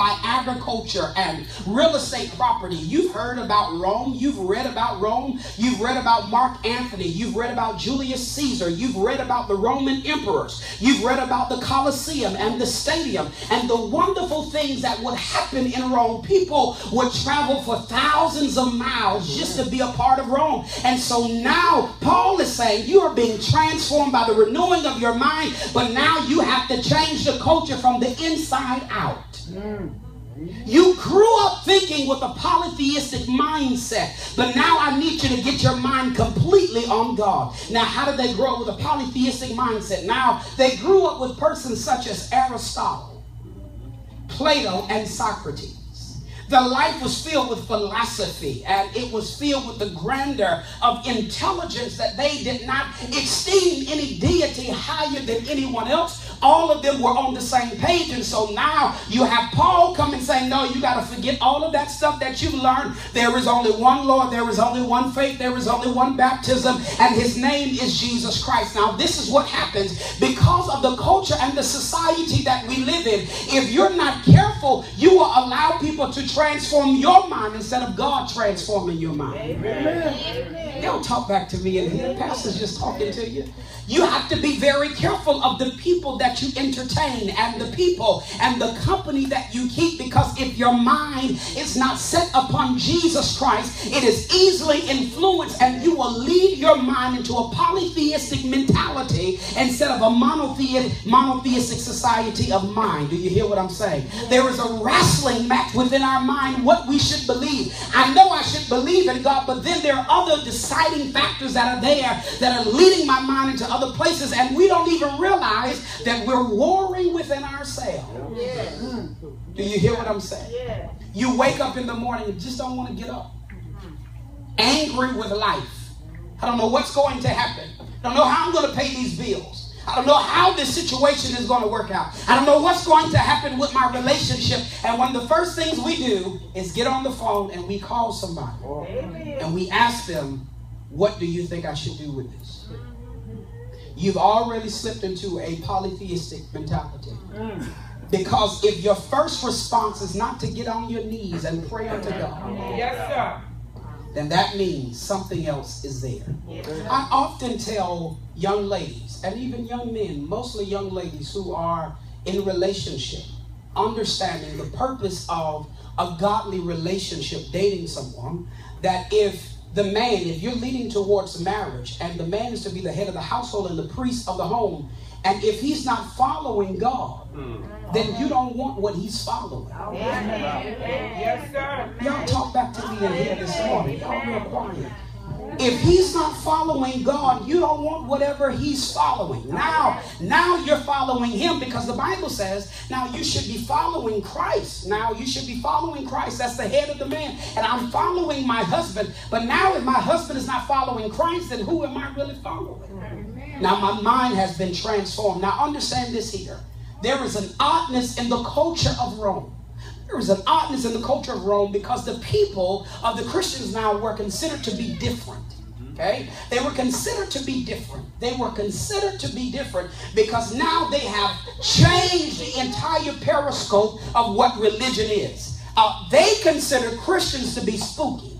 by agriculture and real estate property. You've heard about Rome. You've read about Rome. You've read about Mark Antony. You've read about Julius Caesar. You've read about the Roman emperors. You've read about the Colosseum and the stadium and the wonderful things that would happen in Rome. People would travel for thousands of miles just to be a part of Rome. And so now Paul is saying you are being transformed by the renewing of your mind, but now you have to change the culture from the inside out. You grew up thinking with a polytheistic mindset, but now I need you to get your mind completely on God. Now, how did they grow up with a polytheistic mindset? Now, they grew up with persons such as Aristotle, Plato, and Socrates. Their life was filled with philosophy, and it was filled with the grandeur of intelligence that they did not esteem any deity higher than anyone else. All of them were on the same page. And so now you have Paul coming saying, no, you got to forget all of that stuff that you've learned. There is only one Lord. There is only one faith. There is only one baptism. And his name is Jesus Christ. Now, this is what happens because of the culture and the society that we live in. If you're not careful, you will allow people to transform your mind instead of God transforming your mind. Amen. They don't talk back to me in here. The pastor's just talking to you. You have to be very careful of the people that you entertain and the people and the company that you keep, because if your mind is not set upon Jesus Christ, it is easily influenced and you will lead your mind into a polytheistic mentality instead of a monotheistic society of mind. Do you hear what I'm saying? There is a wrestling match within our mind what we should believe. I know I should believe in God, but then there are other deciding factors that are there that are leading my mind into other places, and we don't even realize that we're warring within ourselves. Yeah. Do you hear what I'm saying? Yeah. You wake up in the morning and just don't want to get up. Angry with life. I don't know what's going to happen. I don't know how I'm going to pay these bills. I don't know how this situation is going to work out. I don't know what's going to happen with my relationship. And one of the first things we do is get on the phone and we call somebody. Amen. And we ask them, what do you think I should do with this? You've already slipped into a polytheistic mentality. Because if your first response is not to get on your knees and pray unto God, yes, sir, then that means something else is there. I often tell young ladies, and even young men, mostly young ladies who are in relationship, understanding the purpose of a godly relationship, dating someone, that if you're leading towards marriage and the man is to be the head of the household and the priest of the home, and if he's not following God, then you don't want what he's following. Yes, sir. Y'all talk back to me in here this morning. Y'all real quiet. If he's not following God, you don't want whatever he's following. Now you're following him, because the Bible says, now you should be following Christ. Now you should be following Christ. That's the head of the man. And I'm following my husband. But now if my husband is not following Christ, then who am I really following? Now my mind has been transformed. Now understand this here. There is an oddness in the culture of Rome. There is an oddness in the culture of Rome because the people of the Christians now were considered to be different. Okay? They were considered to be different. They were considered to be different because now they have changed the entire periscope of what religion is. They consider Christians to be spooky.